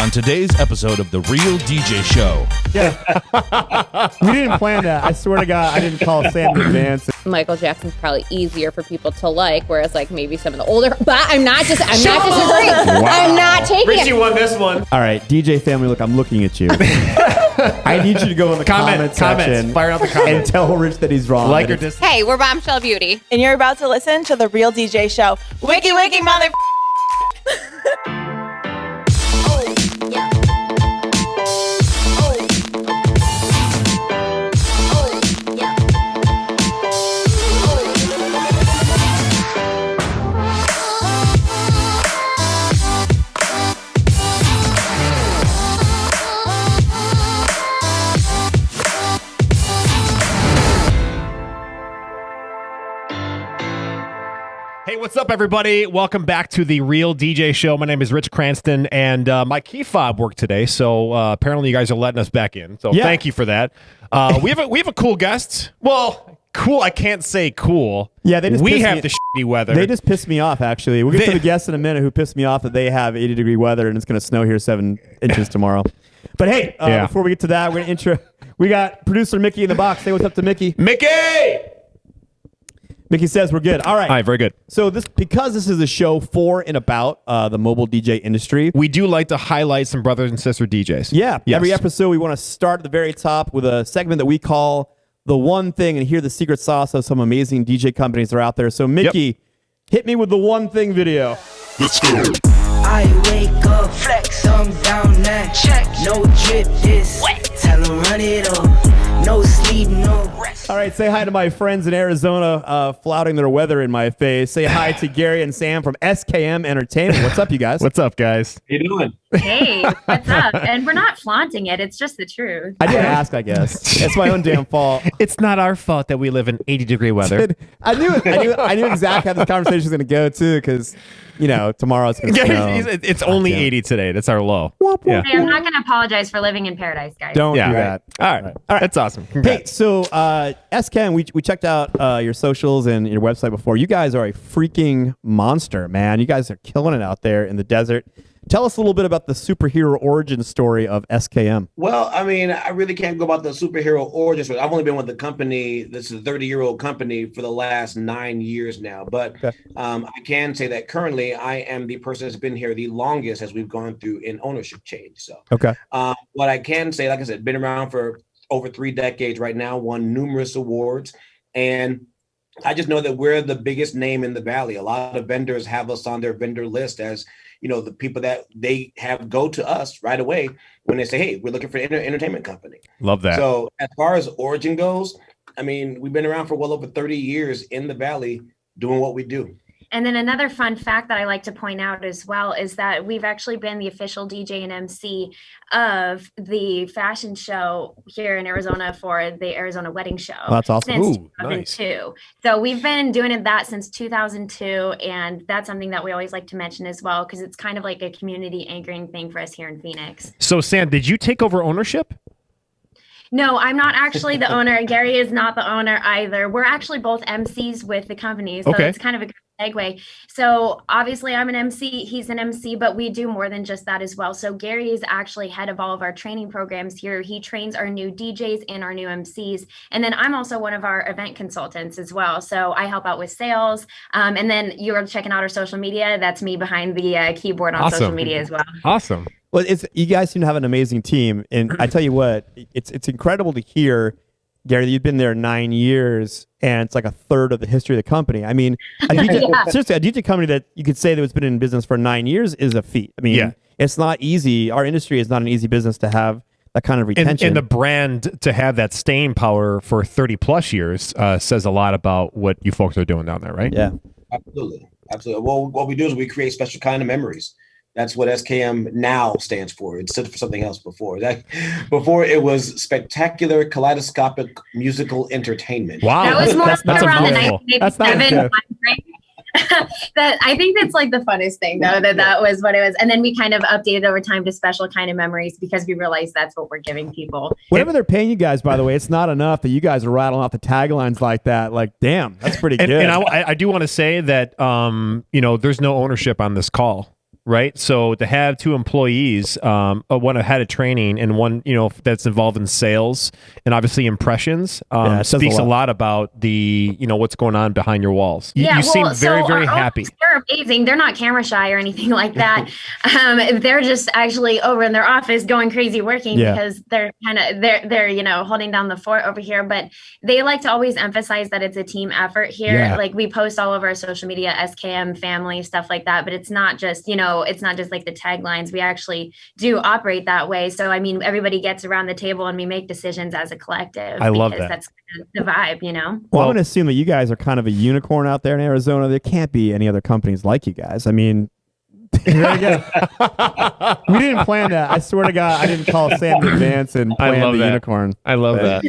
on today's episode of The Real DJ Show. Yeah. We didn't plan that. I swear to God, I didn't call Sam in advance. Michael Jackson's probably easier for people to like, whereas like maybe some of the older. But I'm not disagreeing. Wow. I'm not taking Richie it. won this one. All right, DJ family, look, I'm looking at you. I need you to go in the comment section. Fire out the comments. And tell Rich that he's wrong. Like or dislike. Hey, we're Bombshell Beauty. And you're about to listen to The Real DJ Show. Wiki, wiki, mother... Hey, what's up, everybody? Welcome back to The Real DJ Show. My name is Rich Cranston, and my key fob worked today, so apparently you guys are letting us back in. So Thank you for that. We have a cool guest. Well, cool. I can't say cool. Yeah, they just we have the shitty weather. They just pissed me off, actually. We'll get to the guests in a minute who pissed me off that they have 80-degree weather and it's going to snow here 7 inches tomorrow. But hey, before we get to that, we're going to intro. We got producer Mickey in the box. Say what's up to Mickey. Mickey! Mickey says we're good. All right. All right, very good. So because this is a show for and about the mobile DJ industry, We do like to highlight some brothers and sister DJs. yeah, Yes. every episode we want to start at the very top with a segment that we call The One Thing and hear the secret sauce of some amazing DJ companies that are out there. So Mickey, hit me with the One Thing video. Let's go. I wake up, flex, thumb down, that check. No drip, this wet. Tell 'em run it up. No sleep, no rest. All right, say hi to my friends in Arizona flouting their weather in my face. Say hi to Gary and Sam from SKM Entertainment. What's up, you guys? What's up, guys? How you doing? Hey, what's up? And we're not flaunting it. It's just the truth. I didn't ask, I guess. It's my own damn fault. It's not our fault that we live in 80-degree weather. I knew exactly how this conversation was going to go, too, because, tomorrow it's going to snow. It's only 80 today. That's our low. Yeah. Hey, I'm not going to apologize for living in paradise, guys. Don't do that. All right. That's awesome. Hey, so SKM, we checked out your socials and your website before. You guys are a freaking monster, man. You guys are killing it out there in the desert. Tell us a little bit about the superhero origin story of SKM. Well, I mean, I really can't go about the superhero origin story. I've only been with the company, this is a 30-year-old company, for the last 9 years now. But I can say that currently I am the person that's been here the longest as we've gone through an ownership change. So what I can say, like I said, been around for over 3 decades right now, won numerous awards. And I just know that we're the biggest name in the Valley. A lot of vendors have us on their vendor list as the people that they have go to us right away when they say, hey, we're looking for an entertainment company. Love that. So as far as origin goes, I mean, we've been around for well over 30 years in the Valley doing what we do. And then another fun fact that I like to point out as well is that we've actually been the official DJ and MC of the fashion show here in Arizona for the Arizona Wedding Show. Oh, that's awesome. Since Ooh, 2002. So we've been doing that since 2002. And that's something that we always like to mention as well, because it's kind of like a community anchoring thing for us here in Phoenix. So, Sam, did you take over ownership? No, I'm not actually the owner. Gary is not the owner either. We're actually both MCs with the company. So it's kind of a good segue. So obviously I'm an MC, he's an MC, but we do more than just that as well. So Gary is actually head of all of our training programs here. He trains our new DJs and our new MCs. And then I'm also one of our event consultants as well. So I help out with sales. And then you're checking out our social media. That's me behind the keyboard on social media as well. Awesome. Well, you guys seem to have an amazing team. And I tell you what, it's incredible to hear, Gary, that you've been there 9 years and it's like a third of the history of the company. I mean, seriously, a DJ company that you could say that has been in business for 9 years is a feat. I mean, it's not easy. Our industry is not an easy business to have that kind of retention. And the brand to have that staying power for 30 plus years says a lot about what you folks are doing down there, right? Yeah. Absolutely. Well, what we do is we create special kind of memories. That's what SKM now stands for. It stood for something else before. Before it was spectacular kaleidoscopic musical entertainment. Wow. That was more that's around the mouthful. 1987 that I think that's like the funnest thing though, that was what it was. And then we kind of updated over time to special kind of memories because we realized that's what we're giving people. Whatever they're paying you guys, by the way, it's not enough that you guys are rattling off the taglines like that. Like, damn, that's pretty good. And I do want to say that, there's no ownership on this call. right? So to have two employees, one head of training and one, that's involved in sales and obviously impressions, speaks a lot about the, what's going on behind your walls. You seem very happy. They're amazing. They're not camera shy or anything like that. They're just actually over in their office going crazy working because they're holding down the fort over here. But they like to always emphasize that it's a team effort here. Yeah. Like we post all over our social media, SKM family, stuff like that. But it's not just, it's not just like the taglines. We actually do operate that way. So, I mean, everybody gets around the table and we make decisions as a collective. I love that. That's the vibe, Well, I'm going to assume that you guys are kind of a unicorn out there in Arizona. There can't be any other companies like you guys. I mean, there you go. We didn't plan that. I swear to God, I didn't call Sam in advance and plan the unicorn. I love that.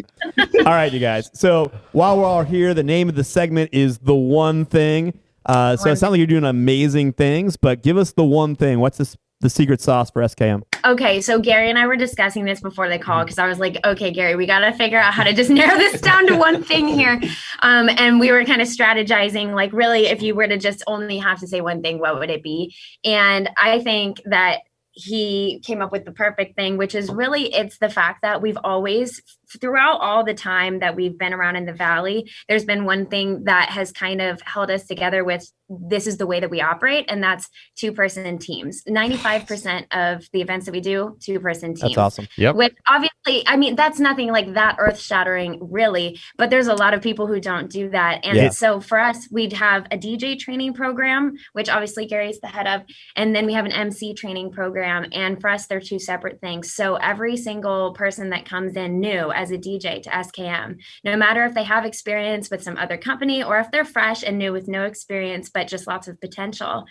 All right, you guys. So while we're all here, the name of the segment is The One Thing. So it sounds like you're doing amazing things, but give us the one thing. What's the secret sauce for SKM? Okay, so Gary and I were discussing this before the call because I was like, okay, Gary, we got to figure out how to just narrow this down to one thing here. And we were kind of strategizing, like, really, if you were to just only have to say one thing, what would it be? And I think that he came up with the perfect thing, which is really, it's the fact that we've always, throughout all the time that we've been around in the Valley, there's been one thing that has kind of held us together with, this is the way that we operate, and that's two-person teams. 95% of the events that we do, two-person teams. That's awesome. Yep. Which obviously, I mean, that's nothing like that earth-shattering, really, but there's a lot of people who don't do that. And so for us, we'd have a DJ training program, which obviously Gary's the head of, and then we have an MC training program. And for us, they're two separate things. So every single person that comes in new as a DJ to SKM, no matter if they have experience with some other company or if they're fresh and new with no experience, but just lots of potential.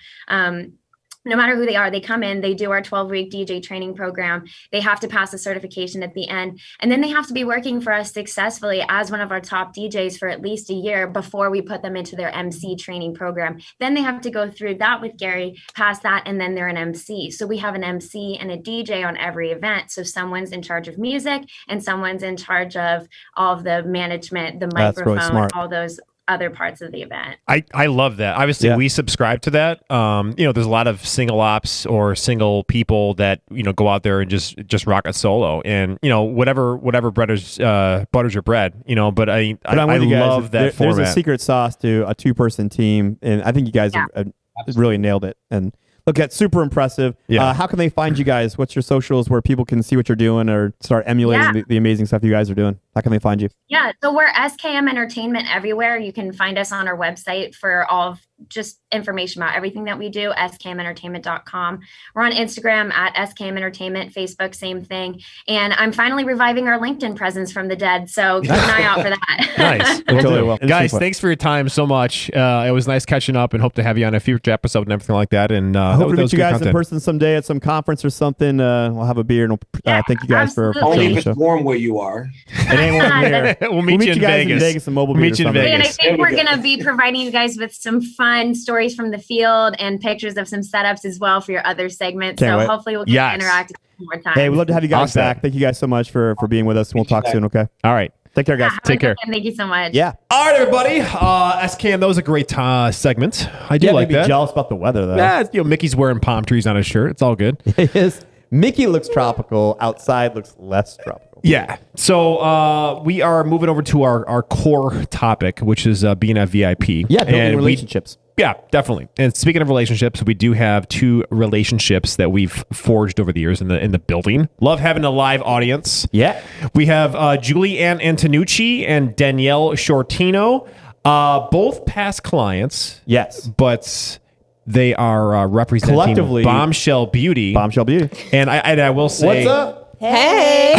No matter who they are, they come in, they do our 12-week DJ training program. They have to pass a certification at the end. And then they have to be working for us successfully as one of our top DJs for at least a year before we put them into their MC training program. Then they have to go through that with Gary, pass that, and then they're an MC. So we have an MC and a DJ on every event. So someone's in charge of music and someone's in charge of all of the management, the microphone, really all those other parts of the event. I love that. Obviously, we subscribe to that. There's a lot of single ops or single people that go out there and just rock a solo, and whatever butters your bread. But I love that format. There's a secret sauce to a two-person team, and I think you guys have really nailed it. And look, that's super impressive. Yeah. How can they find you guys? What's your socials where people can see what you're doing or start emulating the amazing stuff you guys are doing? How can they find you? Yeah, so we're SKM Entertainment everywhere. You can find us on our website for all of just information about everything that we do, skmentertainment.com. We're on Instagram at SKM Entertainment, Facebook, same thing. And I'm finally reviving our LinkedIn presence from the dead, so keep an eye out for that. Nice. Totally. Guys, thanks for your time so much. It was nice catching up and hope to have you on a future episode and everything like that. And I hope to meet you guys in person someday at some conference or something. We'll have a beer and thank you guys for only if it's warm where you are. It ain't warm here. We'll meet you in guys in Vegas and Mobile Beat or And I think we're going to be providing you guys with some fun stories from the field and pictures of some setups as well for your other segments. Hopefully we'll get to interact more time. Hey, we'd love to have you guys back. Thank you guys so much for being with us. We'll talk soon, okay? All right. Take care, guys. Take care. Thank you so much. Yeah. All right, everybody. SKM, that was a great segment. I do like that. Jealous about the weather, though. Yeah, Mickey's wearing palm trees on his shirt. It's all good. It is. Mickey looks tropical. Outside looks less tropical. Yeah. So we are moving over to our core topic, which is being a VIP. Yeah, building relationships. Yeah, definitely. And speaking of relationships, we do have two relationships that we've forged over the years in the building. Love having a live audience. Yeah. We have Julie Ann Antonucci and Danielle Shortino, both past clients. Yes. But they are representing collectively Bombshell Beauty. Bombshell Beauty. And I will say, what's up? Hey.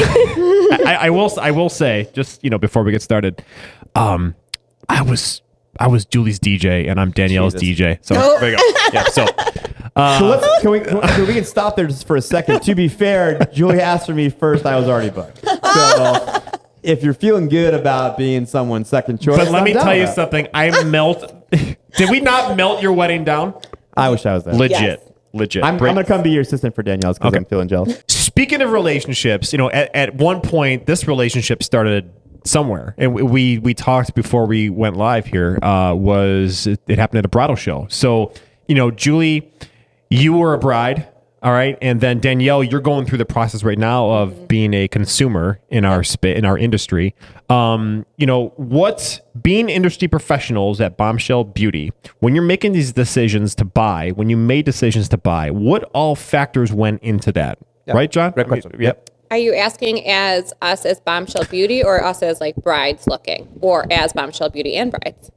I will say, just before we get started, I was Julie's DJ and I'm Danielle's DJ. So there you go. Yeah. So we can stop there just for a second. To be fair, Julie asked for me first. I was already booked. So if you're feeling good about being someone's second choice, but let me tell you something. Did we not melt your wedding down? I wish I was there. Legit. I'm going to come be your assistant for Danielle's because I'm feeling jealous. Speaking of relationships, at one point, this relationship started somewhere, and we talked before we went live here. It happened at a bridal show. So Julie, you were a bride. All right, and then Danielle, you're going through the process right now of being a consumer in our in our industry. What's being industry professionals at Bombshell Beauty, when you're making these decisions to buy, when you made decisions to buy, what all factors went into that? Yep. Right, John? Great question. Yep. Are you asking as us as Bombshell Beauty or us as like brides looking, or as Bombshell Beauty and brides?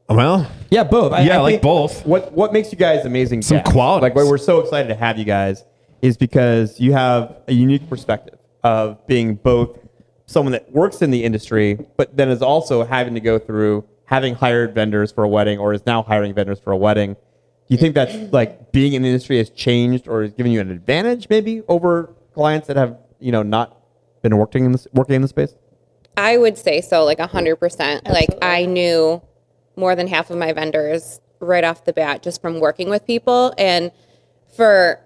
Well, yeah, both. I like think both. What makes you guys amazing? Some guests, qualities. like why we're so excited to have you guys, is because you have a unique perspective of being both someone that works in the industry, but then is also having to go through having hired vendors for a wedding, or is now hiring vendors for a wedding. Do you think that like being in the industry has changed or has given you an advantage maybe over clients that have not been working in the space? I would say so, like 100%. Like I knew more than half of my vendors right off the bat just from working with people. And for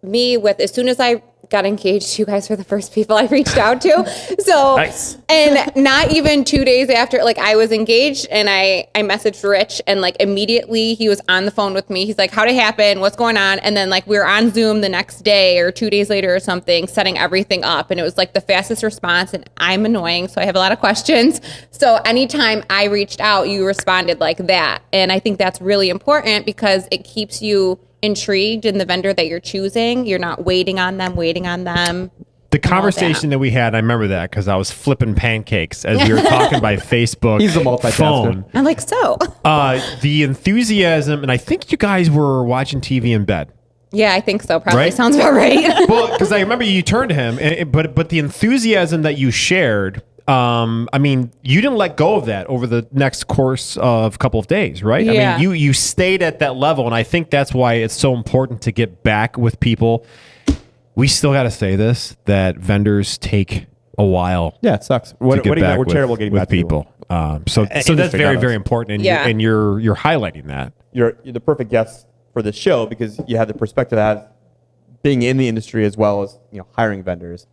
me, as soon as I got engaged, you guys were the first people I reached out to. So, nice. And not even 2 days after, like I was engaged, and I messaged Rich, and like immediately he was on the phone with me. He's like, how'd it happen? What's going on? And then like we were on Zoom the next day or 2 days later or something, setting everything up. And it was like the fastest response, and I'm annoying, so I have a lot of questions. So anytime I reached out, you responded like that. And I think that's really important because it keeps you intrigued in the vendor that you're choosing. You're not waiting on them. The conversation that we had, I remember that because I was flipping pancakes as we were talking by Facebook. He's a multitasker. Phone. I'm like, so. The enthusiasm, and I think you guys were watching TV in bed. Yeah, I think so. Probably right? Sounds about right. Well, because I remember you turned to him, but the enthusiasm that you shared, you didn't let go of that over the next course of a couple of days, right? Yeah. I mean, you stayed at that level, and I think that's why it's so important to get back with people. We still got to say this, that vendors take a while. Yeah, it sucks. We're terrible getting back to people. So that's very, very important, and you're highlighting that. You're the perfect guest for this show because you have the perspective of being in the industry as well as hiring vendors.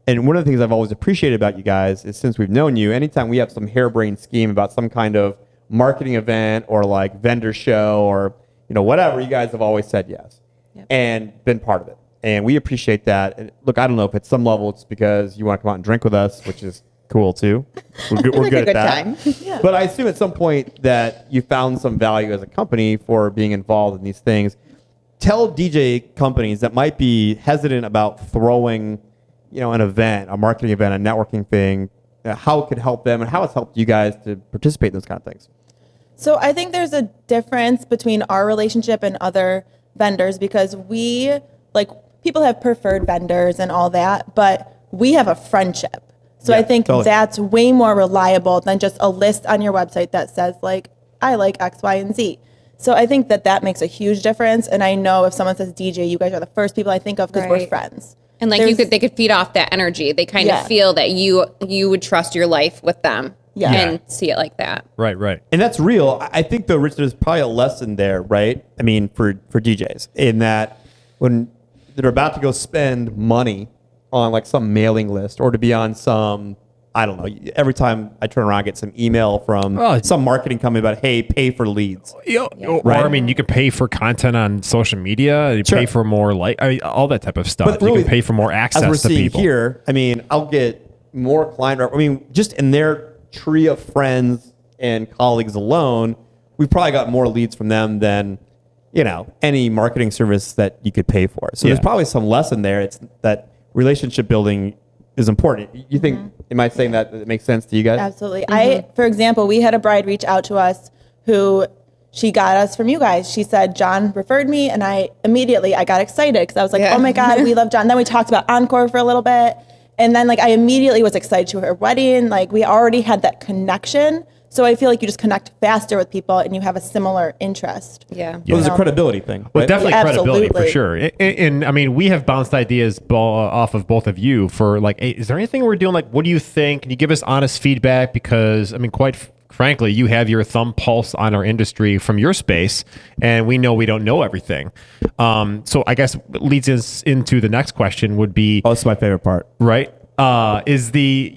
And one of the things I've always appreciated about you guys is since we've known you, anytime we have some harebrained scheme about some kind of marketing event or like vendor show or whatever, you guys have always said yes and been part of it. And we appreciate that. And look, I don't know if at some level it's because you want to come out and drink with us, which is cool too. We're good at that. Yeah. But I assume at some point that you found some value as a company for being involved in these things. Tell DJ companies that might be hesitant about throwing an event, a marketing event, a networking thing, how it could help them and how it's helped you guys to participate in those kind of things. So I think there's a difference between our relationship and other vendors because people have preferred vendors and all that, but we have a friendship. So I think that's way more reliable than just a list on your website that says like, I like X, Y, and Z. So I think that makes a huge difference. And I know if someone says DJ, you guys are the first people I think of because we're friends. And like they could feed off that energy. They kind of feel that you would trust your life with them and see it like that. Right. And that's real. I think though, Rich, there's probably a lesson there, right? I mean, for DJs in that when they're about to go spend money on like some mailing list or to be on some, I don't know, every time I turn around, I get some email from some marketing company about, hey, pay for leads. Or you can pay for content on social media. You pay for more all that type of stuff. But really, you can pay for more access to people. As we're seeing here, I'll get more client. Just in their tree of friends and colleagues alone, we've probably got more leads from them than any marketing service that you could pay for. So there's probably some lesson there. It's that relationship building is important. You think, am I saying that it makes sense to you guys? Absolutely. For example, we had a bride reach out to us who she got us from you guys. She said, John referred me, and I got excited because I was like, oh my God, we love John. Then we talked about Encore for a little bit. And then I immediately was excited to her wedding. We already had that connection. So I feel like you just connect faster with people and you have a similar interest. Yeah. Well, there's a credibility thing. Right? Well, definitely credibility for sure. And we have bounced ideas off of both of you for hey, is there anything we're doing? What do you think? Can you give us honest feedback? Because, quite frankly, you have your thumb pulse on our industry from your space, and we know we don't know everything. So I guess what leads us into the next question would be... Oh, that's my favorite part. Right? Is the,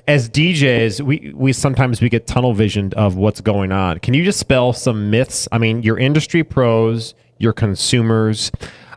as DJs, we sometimes get tunnel visioned of what's going on. Can you dispel some myths? You're industry pros. your consumers,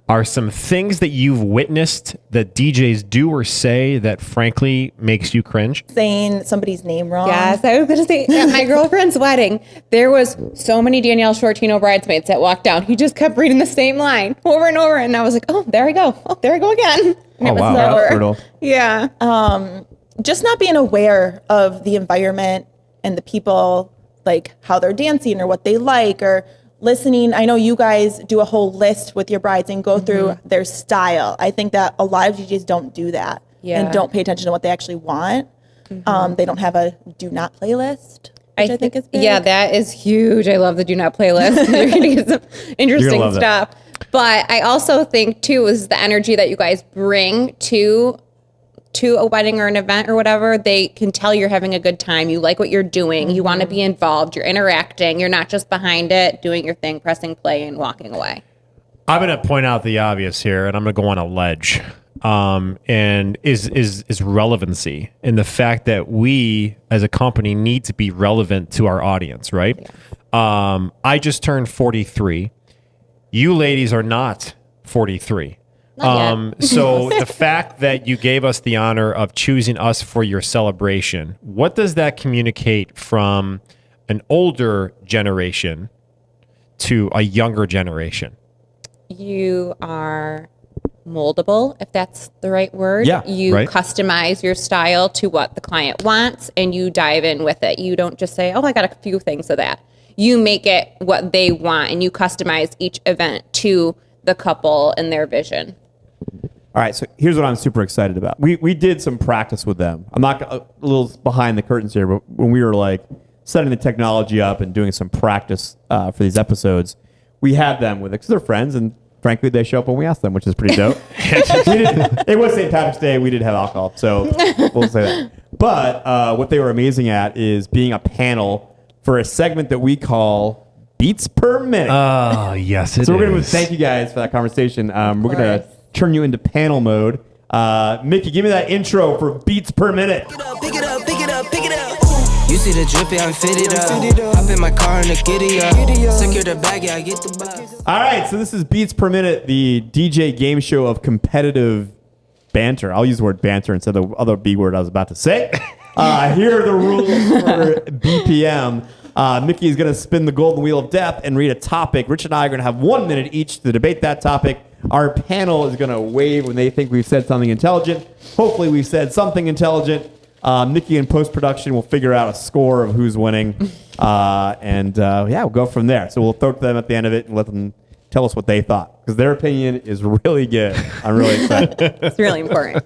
are some things that you've witnessed that DJs do or say that frankly makes you cringe? Saying somebody's name wrong. Yes, I was going to say at my girlfriend's wedding, there was so many Danielle Shortino bridesmaids that walked down. He just kept reading the same line over and over. And I was like, oh, there I go. Oh, there I go again. And it was wow. slower. That's brutal. Yeah. Just not being aware of the environment and the people, like how they're dancing or what they like, or listening. I know you guys do a whole list with your brides and go through their style. I think that a lot of DJs don't do that and don't pay attention to what they actually want. They don't have a do not playlist, which I think is big. Yeah, that is huge. I love the do not playlist. You're going to get some interesting stuff. But I also think too is the energy that you guys bring to a wedding or an event or whatever. They can tell you're having a good time. You like what you're doing. You want to be involved. You're interacting. You're not just behind it, doing your thing, pressing play and walking away. I'm going to point out the obvious here, and I'm going to go on a ledge. And is relevancy, and the fact that we as a company need to be relevant to our audience, right? Yeah. I just turned 43. You ladies are not 43. So the fact that you gave us the honor of choosing us for your celebration, what does that communicate from an older generation to a younger generation? You are moldable, if that's the right word. Yeah, you customize your style to what the client wants and you dive in with it. You don't just say, oh, I got a few things of that. You make it what they want and you customize each event to the couple and their vision. All right, so here's what I'm super excited about. We did some practice with them. I'm not a little behind the curtains here, but when we were like setting the technology up and doing some practice for these episodes, we had them with it because they're friends, and frankly, they show up when we ask them, which is pretty dope. It was St. Patrick's Day. We didn't have alcohol, so we'll say that. But what they were amazing at is being a panel for a segment that we call Beats Per Minute. Oh, yes, it is. So we're going to thank you guys for that conversation. We're going to turn you into panel mode. Mickey, give me that intro for Beats Per Minute. Pick it up, pick it up, pick it up. You see the drippy, I'm fitted up. Hop in my car and the giddy up. Secure the bag, yeah, I get the box. All right, so this is Beats Per Minute, the DJ game show of competitive banter. I'll use the word banter instead of the other B word I was about to say. Here are the rules for BPM. Mickey is going to spin the golden wheel of death and read a topic. Rich and I are going to have 1 minute each to debate that topic. Our panel is going to wave when they think we've said something intelligent. Hopefully we've said something intelligent. Mickey in post-production will figure out a score of who's winning. We'll go from there. So we'll throw it to them at the end of it and let them tell us what they thought. Because their opinion is really good. I'm really excited. It's really important.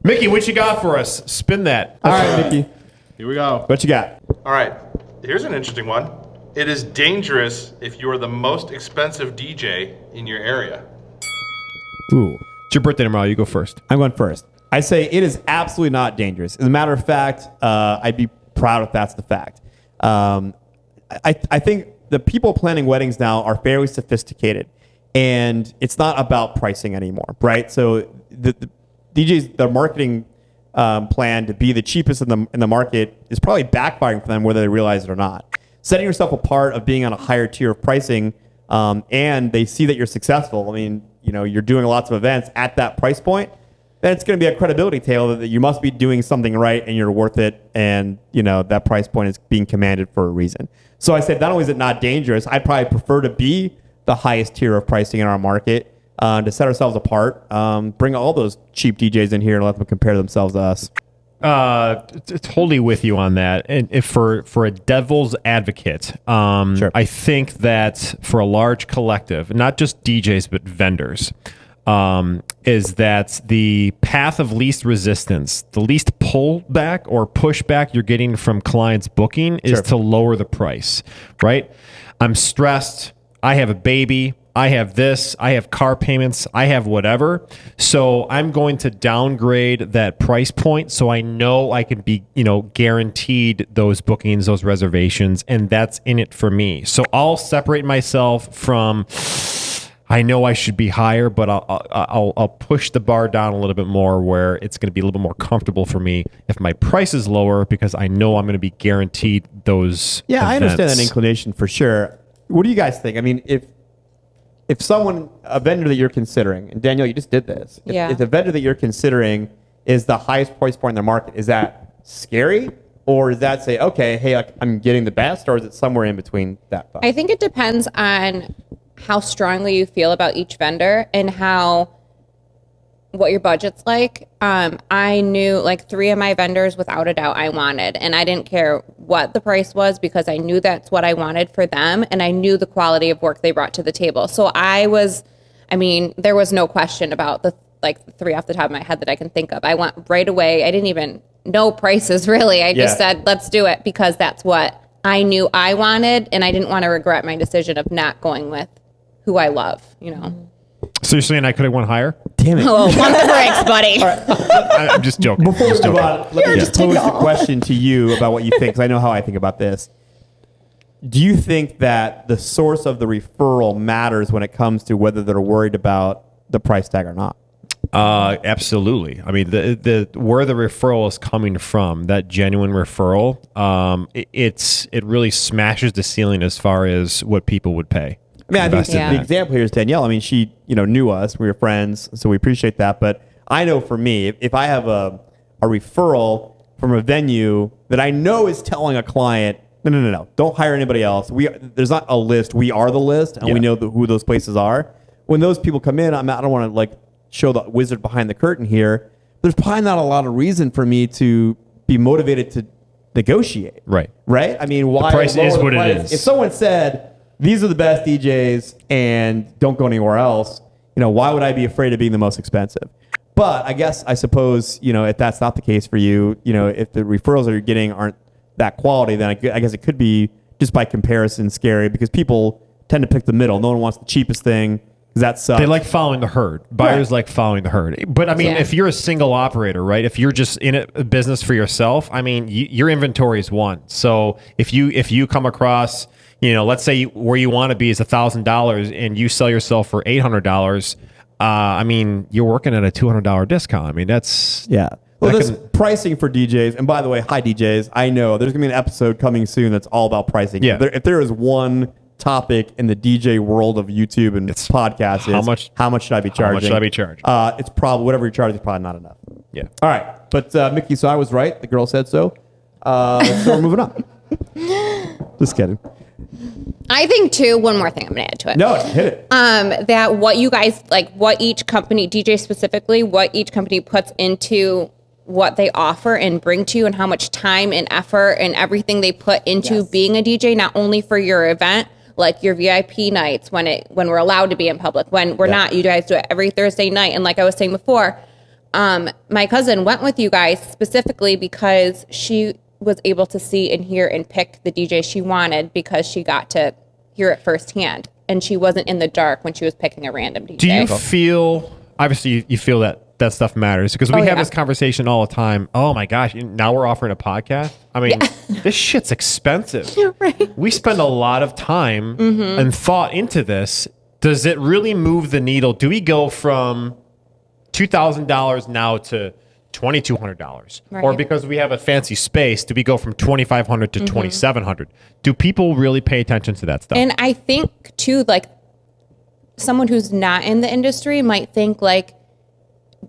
Mickey, what you got for us? Spin that. All right, Mickey. Here we go. What you got? All right. Here's an interesting one. It is dangerous if you are the most expensive DJ in your area. Ooh. It's your birthday tomorrow. You go first. I'm going first. I say it is absolutely not dangerous. As a matter of fact, I'd be proud if that's the fact. I think the people planning weddings now are fairly sophisticated, and it's not about pricing anymore, right? So the DJs, their marketing plan to be the cheapest in the market is probably backfiring for them, whether they realize it or not. Setting yourself apart of being on a higher tier of pricing, and they see that you're successful. I mean, you're doing lots of events at that price point. Then it's going to be a credibility tale that you must be doing something right and you're worth it, and that price point is being commanded for a reason. So I said, not only is it not dangerous, I'd probably prefer to be the highest tier of pricing in our market to set ourselves apart. Bring all those cheap DJs in here and let them compare themselves to us. Totally with you on that. And if for a devil's advocate, Sure. I think that for a large collective, not just DJs but vendors, is that the path of least resistance, the least pullback or pushback you're getting from clients booking is to lower the price, right? I'm stressed. I have a baby. I have this. I have car payments. I have whatever. So I'm going to downgrade that price point so I know I can be, guaranteed those bookings, those reservations, and that's in it for me. So I'll separate myself from, I know I should be higher, but I'll push the bar down a little bit more where it's going to be a little bit more comfortable for me if my price is lower because I know I'm going to be guaranteed those events. I understand that inclination for sure. What do you guys think? I mean, if a vendor that you're considering, and Danielle, you just did this. If the vendor that you're considering is the highest price point in the market, is that scary? Or does that say, okay, hey, like, I'm getting the best, or is it somewhere in between that? I think it depends on how strongly you feel about each vendor and what your budget's like. I knew like 3 of my vendors without a doubt I wanted, and I didn't care what the price was because I knew that's what I wanted for them, and I knew the quality of work they brought to the table. So there was no question about the 3 off the top of my head that I can think of. I went right away. I didn't even know prices really. I just said, let's do it because that's what I knew I wanted, and I didn't want to regret my decision of not going with who I love, So you're saying I could have went higher? Damn it. Oh, pump the brakes, buddy. I'm just joking. Before we move on, let me just pose a question to you about what you think, because I know how I think about this. Do you think that the source of the referral matters when it comes to whether they're worried about the price tag or not? Absolutely. I mean, the where the referral is coming from, that genuine referral, it really smashes the ceiling as far as what people would pay. I mean, I think the example here is Danielle. I mean, she knew us. We were friends, so we appreciate that. But I know for me, if I have a referral from a venue that I know is telling a client, no, don't hire anybody else. There's not a list. We are the list, and we know who those places are. When those people come in, I don't want to show the wizard behind the curtain here. There's probably not a lot of reason for me to be motivated to negotiate. Right. I mean, why? The price is what it is. If someone said, these are the best DJs and don't go anywhere else, why would I be afraid of being the most expensive? But I suppose, if that's not the case for you, if the referrals that you're getting aren't that quality, then I guess it could be just by comparison scary because people tend to pick the middle. No one wants the cheapest thing. That sucks. They like following the herd. Buyers like following the herd. But I mean, if you're a single operator, right? If you're just in a business for yourself, I mean, your inventory is one. So if you come across, let's say where you want to be is $1,000 and you sell yourself for $800, I mean, you're working at a $200 discount. I mean, that's Well, this pricing for DJs, and by the way, hi DJs. I know there's gonna be an episode coming soon that's all about pricing. Yeah. If there is one topic in the DJ world of YouTube and podcasts, how much should I be charging? How much should I be charging? It's probably whatever you're charging is probably not enough. Yeah. All right, but Mickey, so I was right. The girl said so. So we're moving on. Just kidding. I think too. One more thing I'm gonna add to it. No, hit it. That what you guys what each company, DJ specifically, what each company puts into what they offer and bring to you, and how much time and effort and everything they put into being a DJ, not only for your event, like your VIP nights when we're allowed to be in public. When we're not, you guys do it every Thursday night. And like I was saying before, my cousin went with you guys specifically because she was able to see and hear and pick the DJ she wanted because she got to hear it firsthand. And she wasn't in the dark when she was picking a random DJ. Do you feel, obviously you feel that stuff matters because we have this conversation all the time. Oh my gosh, now we're offering a podcast. I mean, this shit's expensive. Right. We spend a lot of time and thought into this. Does it really move the needle? Do we go from $2,000 now to $2,200? Right. Or because we have a fancy space, do we go from $2,500 to $2,700? Do people really pay attention to that stuff? And I think too, someone who's not in the industry might think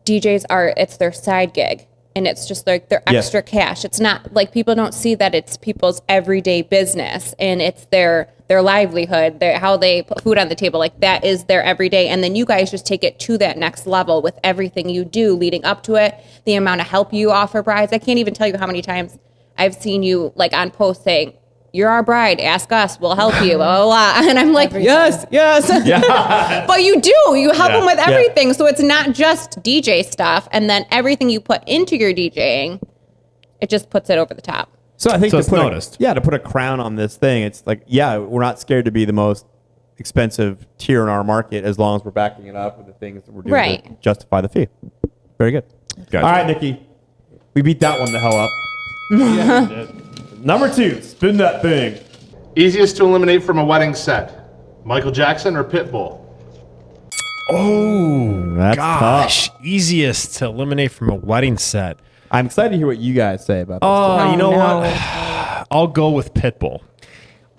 DJs it's their side gig and it's just their extra cash. It's not people don't see that it's people's everyday business and it's their livelihood, how they put food on the table. That is their everyday. And then you guys just take it to that next level with everything you do leading up to it, the amount of help you offer brides. I can't even tell you how many times I've seen you on posts saying, "You're our bride, ask us, we'll help you," blah, blah, blah. And I'm like, yes. Yeah. But you help them with everything. So it's not just DJ stuff. And then everything you put into your DJing, it just puts it over the top. So I think it's noticed. To put a crown on this thing, it's we're not scared to be the most expensive tier in our market as long as we're backing it up with the things that we're doing to justify the fee. Very good. Gotcha. All right, Nikki. We beat that one the hell up. Yeah, we did. Number 2, spin that thing. Easiest to eliminate from a wedding set, Michael Jackson or Pitbull? Oh, that's gosh. tough. Easiest to eliminate from a wedding set. I'm excited to hear what you guys say about this. Oh, you know what? I'll go with Pitbull.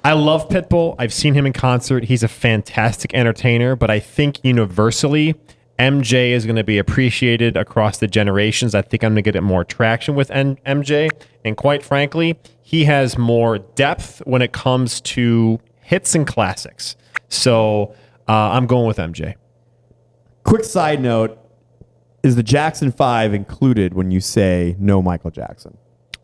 I love Pitbull. I've seen him in concert. He's a fantastic entertainer, but I think universally, MJ is going to be appreciated across the generations. I think I'm going to get more traction with MJ. And quite frankly, he has more depth when it comes to hits and classics. So I'm going with MJ. Quick side note, is the Jackson 5 included when you say no Michael Jackson?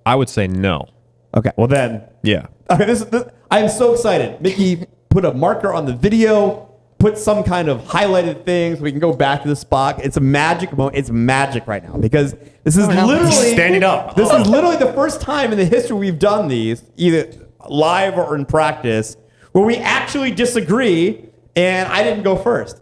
I would say no. Okay, well then. Yeah. Okay, this I am so excited. Mickey put a marker on the video, put some kind of highlighted thing so we can go back to the spot. It's a magic moment. It's magic right now because this is literally standing up. This is literally the first time in the history we've done these, either live or in practice, where we actually disagree, and I didn't go first.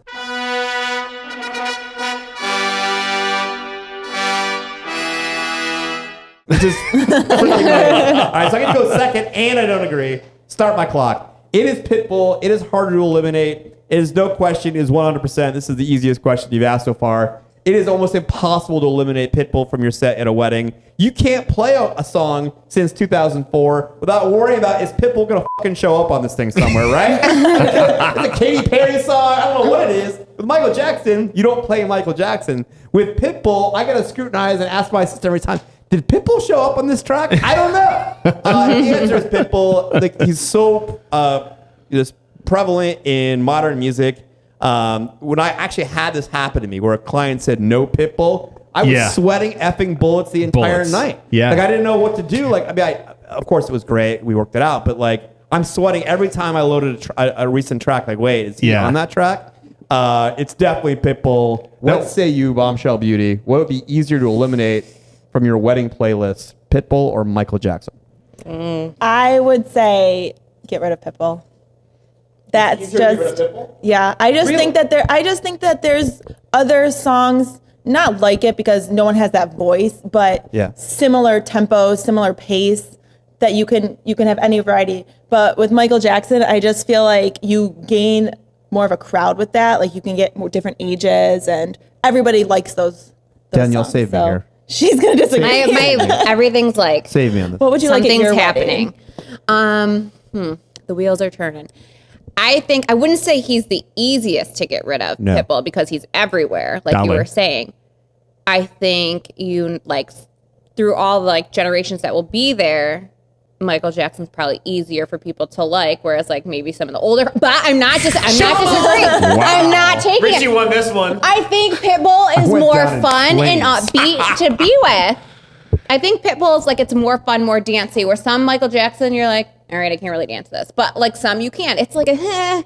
Which is freaking amazing. All right, so I get to go second, and I don't agree. Start my clock. It is Pitbull. It is harder to eliminate. It is no question. It is 100%. This is the easiest question you've asked so far. It is almost impossible to eliminate Pitbull from your set at a wedding. You can't play a song since 2004 without worrying about, is Pitbull going to fucking show up on this thing somewhere, right? It's a Katy Perry song. I don't know what it is. With Michael Jackson, you don't play Michael Jackson. With Pitbull, I got to scrutinize and ask my sister every time, did Pitbull show up on this track? I don't know. The answer is Pitbull. Like, he's so just prevalent in modern music. When I actually had this happen to me, where a client said no Pitbull, I was sweating effing bullets the entire night. Yeah. Like, I didn't know what to do. Like, I mean, of course it was great. We worked it out, but like, I'm sweating every time I loaded a recent track. Like, wait, is he on that track? It's definitely Pitbull. What say you, Bombshell Beauty? What would be easier to eliminate from your wedding playlist, Pitbull or Michael Jackson? I would say get rid of Pitbull. That's just I just think that there's other songs not like it because no one has that voice, but similar tempo, similar pace that you can have any variety. But with Michael Jackson, I just feel like you gain more of a crowd with that. Like, you can get more different ages, and everybody likes those Danielle, songs, save me here. She's gonna disagree. Everything's like, save me on this. What would you like at your happening. wedding? The wheels are turning. I wouldn't say he's the easiest to get rid of, Pitbull, because he's everywhere, like you were saying. I think through all the generations that will be there, Michael Jackson's probably easier for people to like, whereas maybe some of the older. But I'm not disagreeing. Wow. I'm not taking Richie it. won this one. I think Pitbull is more fun and upbeat to be with. I think Pitbull is it's more fun, more dancey. Where some Michael Jackson, you're like, all right, I can't really dance this. But some you can. It's like a.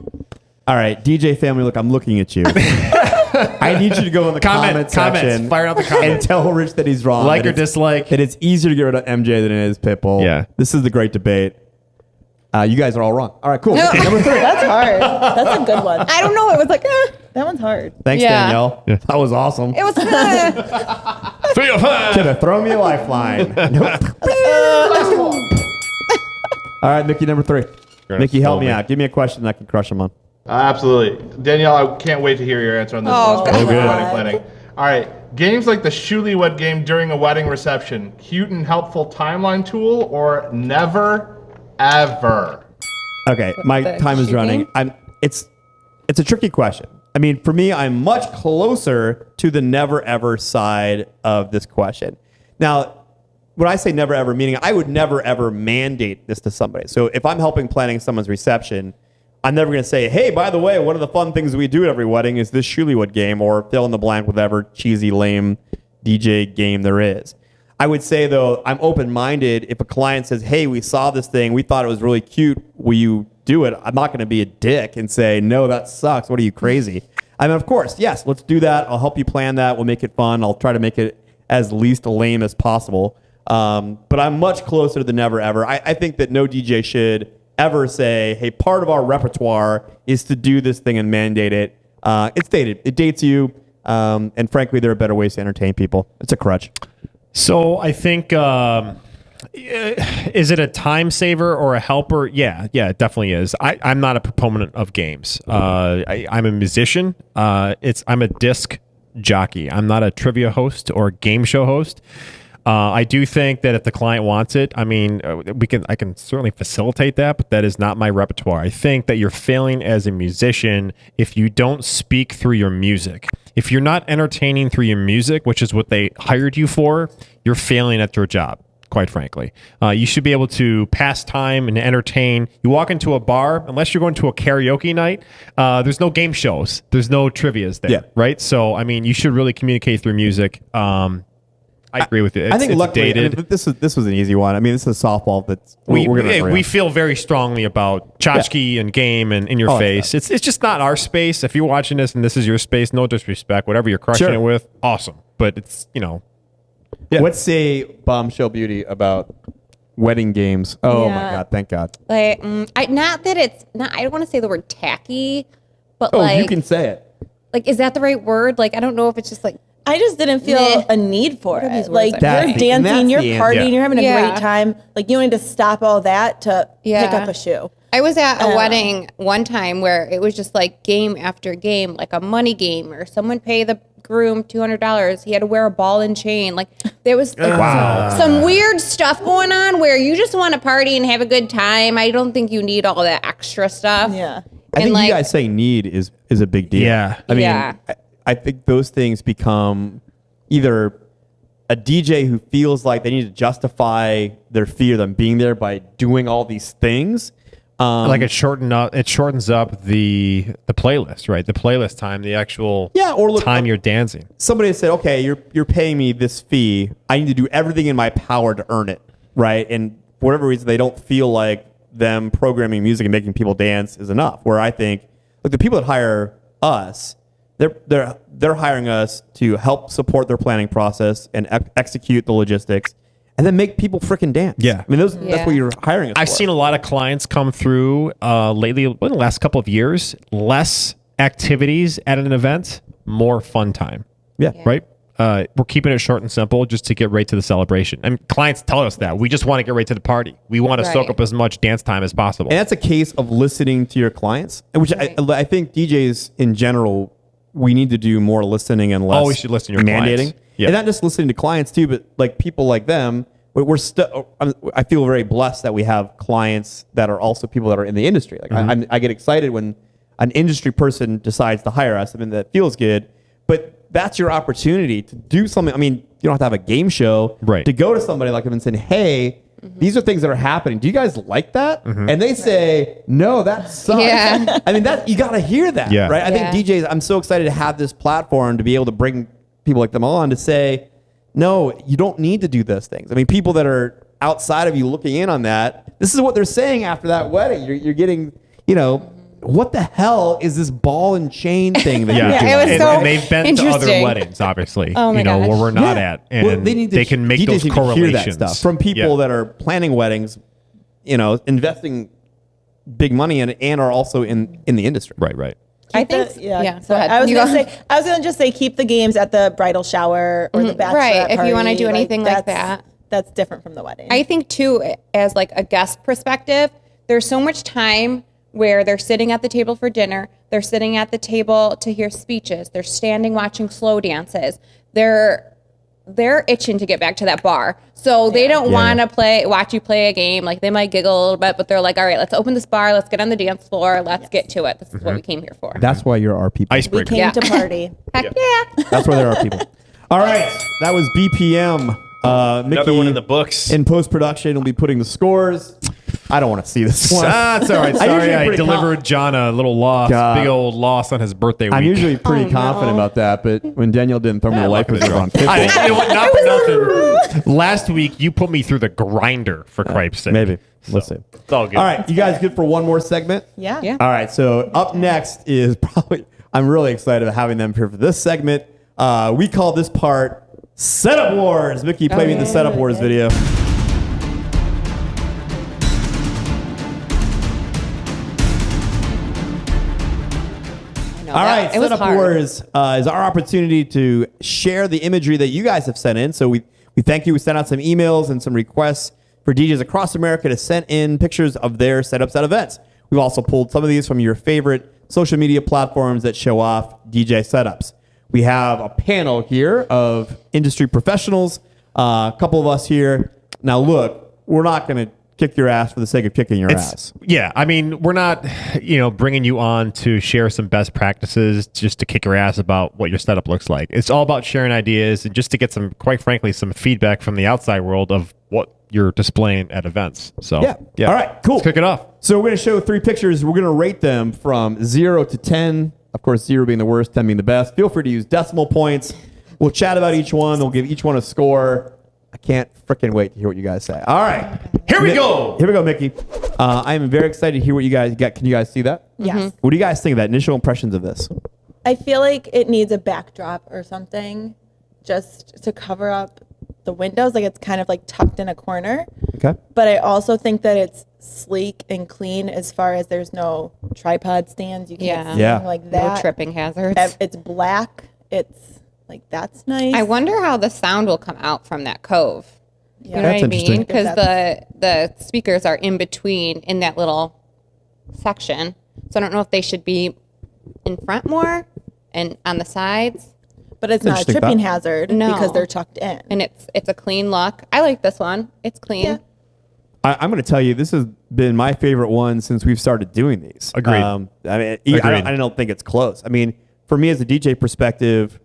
All right, DJ family, look, I'm looking at you. I need you to go in the comment section. Fire out the comments. And tell Rich that he's wrong. Like or dislike. That it's easier to get rid of MJ than it is Pitbull. Yeah. This is the great debate. You guys are all wrong. All right, cool. No. Number 3. That's hard. That's a good one. I don't know. It was That one's hard. Thanks, Danielle. Yeah. That was awesome. It was. 3 of 5. Could have thrown me a lifeline. Nope. All right, Mickey, number 3. Mickey, help me out. Give me a question that I can crush him on. Absolutely. Danielle, I can't wait to hear your answer on this one, especially with wedding planning. All right. Games like the Shulywed game during a wedding reception, cute and helpful timeline tool, or never, ever? Okay, my time is running. It's a tricky question. I mean, for me, I'm much closer to the never, ever side of this question. Now, when I say never, ever, meaning I would never, ever mandate this to somebody. So if I'm helping planning someone's reception, I'm never going to say, hey, by the way, one of the fun things we do at every wedding is this Shulywed game, or fill in the blank, whatever cheesy, lame DJ game there is. I would say, though, I'm open-minded. If a client says, hey, we saw this thing, we thought it was really cute, will you do it? I'm not going to be a dick and say, no, that sucks. What are you, crazy? I mean, of course, yes, let's do that. I'll help you plan that. We'll make it fun. I'll try to make it as least lame as possible. But I'm much closer to the never, ever. I think that no DJ should ever say, hey, part of our repertoire is to do this thing and mandate it. It's dated. It dates you. And frankly, there are better ways to entertain people. It's a crutch. So I think, is it a time saver or a helper? Yeah, it definitely is. I'm not a proponent of games. I'm a musician. I'm a disc jockey. I'm not a trivia host or game show host. I do think that if the client wants it, I mean, I can certainly facilitate that, but that is not my repertoire. I think that you're failing as a musician if you don't speak through your music. If you're not entertaining through your music, which is what they hired you for, you're failing at your job, quite frankly. You should be able to pass time and entertain. You walk into a bar, unless you're going to a karaoke night, there's no game shows. There's no trivias there, right? So, I mean, you should really communicate through music. I agree with it. I think it's dated. I mean, this was an easy one. I mean, this is a softball, but we feel very strongly about tchotchke and game and in your face. It's just not our space. If you're watching this and this is your space, no disrespect, whatever you're crushing it with, awesome. But it's, What's a bombshell beauty about wedding games? Oh my God, thank God. Like, I don't want to say the word tacky, but you can say it. Like, is that the right word? Like, I don't know if it's just like. I just didn't feel a need for it. Like, you're That's dancing, you're the partying, you're having a Yeah. great time. Like, you don't need to stop all that to pick up a shoe. I was at a wedding one time where it was just like game after game, like a money game, or someone pay the groom $200. He had to wear a ball and chain. Like, there was some weird stuff going on where you just want to party and have a good time. I don't think you need all that extra stuff. Yeah. I think you guys saying need is a big deal. Yeah. I mean, I think those things become either a DJ who feels like they need to justify their fee of them being there by doing all these things. Like it shortens up the playlist, right? The playlist time, the actual time you're dancing. Somebody said, okay, you're paying me this fee. I need to do everything in my power to earn it, right? And for whatever reason, they don't feel like them programming music and making people dance is enough. Where I think, like, the people that hire us, they're hiring us to help support their planning process and execute the logistics, and then make people freaking dance. Yeah. I mean, that's what you're hiring us I've for. seen a lot of clients come through lately, in the last couple of years, less activities at an event, more fun time. Yeah. Right? We're keeping it short and simple just to get right to the celebration. I mean, clients tell us that. We just want to get right to the party. We want to soak up as much dance time as possible. And that's a case of listening to your clients, which I think DJs in general, we need to do more listening and less we should listen to your mandating. clients. Yeah. And not just listening to clients too, but like people like them. I feel very blessed that we have clients that are also people that are in the industry. Like I get excited when an industry person decides to hire us. I mean, that feels good, but that's your opportunity to do something. I mean, you don't have to have a game show, right? To go to somebody like them and say, hey, these are things that are happening. Do you guys like that? And they say, no, that sucks. Yeah. I mean, you got to hear that, right? I think DJs, I'm so excited to have this platform to be able to bring people like them on to say, no, you don't need to do those things. I mean, people that are outside of you looking in on that, this is what they're saying after that wedding. You're getting, what the hell is this ball and chain thing that you're doing? It was so and they've been to other weddings, obviously, where we're not at, and they can make those correlations. Hear that stuff from people that are planning weddings, investing big money in it, and are also in the industry. Right. I think, Go ahead. I was gonna just say keep the games at the bridal shower or the bachelorette right, if party. you want to do anything like that. That's different from the wedding. I think too, as like a guest perspective, there's so much time where they're sitting at the table for dinner, they're sitting at the table to hear speeches, they're standing watching slow dances, they're itching to get back to that bar. So they don't want to watch you play a game. Like, they might giggle a little bit, but they're like, all right, let's open this bar, let's get on the dance floor, let's get to it. This is what we came here for. That's why you're our people. Icebreaker. We came to party. Heck yeah. That's why there are people. All right, that was BPM. Mickey, Another one in the books. In post-production, we'll be putting the scores. I don't want to see this one. That's all right. Sorry, I usually delivered John a little loss, big old loss on his birthday week. I'm usually pretty confident about that, but when Danielle didn't throw me the life preserver on 50. Not for nothing. Last week, you put me through the grinder, for cripe's sake. Maybe. Let's see. It's all good. All right, you guys good for one more segment? Yeah. All right, so up next is probably, I'm really excited about having them here for this segment. We call this part Setup Wars. Mickey, play me the Setup Wars video. All right, Setup Wars is our opportunity to share the imagery that you guys have sent in. So we thank you. We sent out some emails and some requests for DJs across America to send in pictures of their setups at events. We've also pulled some of these from your favorite social media platforms that show off DJ setups. We have a panel here of industry professionals. A couple of us here. Now, look, we're not going to kick your ass for the sake of kicking your ass. Yeah, I mean, we're not, bringing you on to share some best practices just to kick your ass about what your setup looks like. It's all about sharing ideas and just to get some, quite frankly, some feedback from the outside world of what you're displaying at events. So, yeah. All right, cool. Let's kick it off. So we're going to show 3 pictures. We're going to rate them from 0 to 10. Of course, 0 being the worst, 10 being the best. Feel free to use decimal points. We'll chat about each one. We'll give each one a score. I can't freaking wait to hear what you guys say. All right. Here we go. Here we go, Mickey. I am very excited to hear what you guys got. Can you guys see that? Yes. What do you guys think of that? Initial impressions of this? I feel like it needs a backdrop or something just to cover up the windows. Like it's kind of like tucked in a corner. Okay. But I also think that it's sleek and clean as far as there's no tripod stands. You can't see anything like that. No tripping hazards. It's black. It's like, that's nice. I wonder how the sound will come out from that cove. Yeah. You know That's what I interesting. mean? Because the speakers are in between in that little section. So I don't know if they should be in front more and on the sides. But it's not a Interesting tripping thought. hazard No. because they're tucked in. And it's a clean look. I like this one. It's clean. Yeah. I'm going to tell you, this has been my favorite one since we've started doing these. Agreed. I don't think it's close. I mean, for me as a DJ perspective,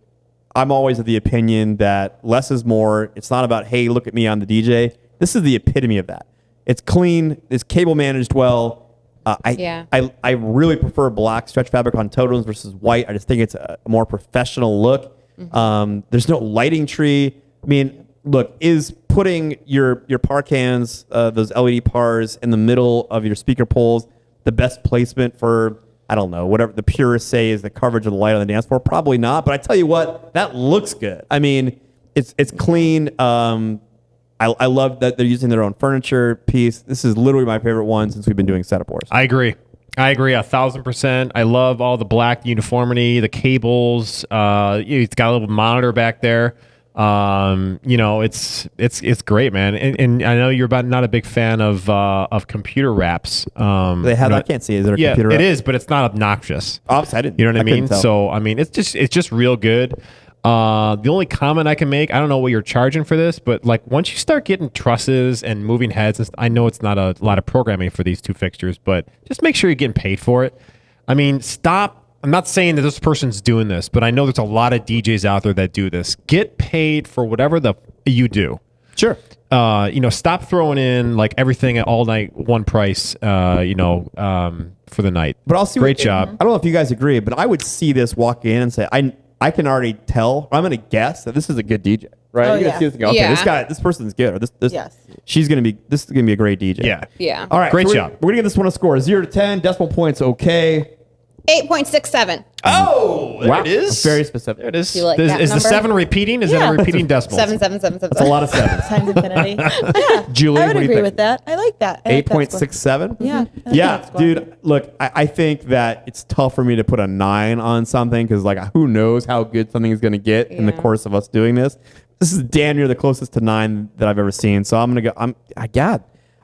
I'm always of the opinion that less is more. It's not about, hey, look at me on the DJ. This is the epitome of that. It's clean. It's cable managed well. I really prefer black stretch fabric on totems versus white. I just think it's a more professional look. Mm-hmm. There's no lighting tree. I mean, look, is putting your par cans, those LED pars in the middle of your speaker poles the best placement for, I don't know, whatever the purists say is the coverage of the light on the dance floor? Probably not, but I tell you what, that looks good. I mean, it's clean. I love that they're using their own furniture piece. This is literally my favorite one since we've been doing Setup Wars. I agree 1,000%. I love all the black uniformity, the cables. It's got a little monitor back there. It's great, man. And I know you're not a big fan of computer wraps. They have. I can't see. Is there a computer wrap? It is, but it's not obnoxious. Oh, I didn't. You know what I mean? couldn't tell. So I mean, it's just real good. The only comment I can make, I don't know what you're charging for this, but like once you start getting trusses and moving heads, I know it's not a lot of programming for these 2 fixtures, but just make sure you're getting paid for it. I mean, stop. I'm not saying that this person's doing this, but I know there's a lot of DJs out there that do this. Get paid for whatever you do. Sure. Stop throwing in like everything at all night one price. For the night. But I'll see. Great job. I don't know if you guys agree, but I would see this walk in and say, I can already tell. I'm going to guess that this is a good DJ, right? Oh, You're gonna see this and go, okay, this person's good, or this Yes. this is going to be a great DJ. Yeah. Yeah. All right. Great so job. We're going to give this one a score 0 to 10. Decimal points. Okay. 8.67. Oh, there Wow. it is. Very specific. There it is. You like is that is the number? 7 repeating? Is that a repeating decimal? 7. That's a lot of 7s. Times infinity. Yeah. Julie, I what would do you agree think? with that. I like that. I like that score. 8.67. Yeah. I like Yeah, that score. dude. Look, I think that it's tough for me to put a 9 on something because, like, who knows how good something is going to get in the Yeah. course of us doing this. This is damn near the closest to 9 that I've ever seen. So I'm gonna go.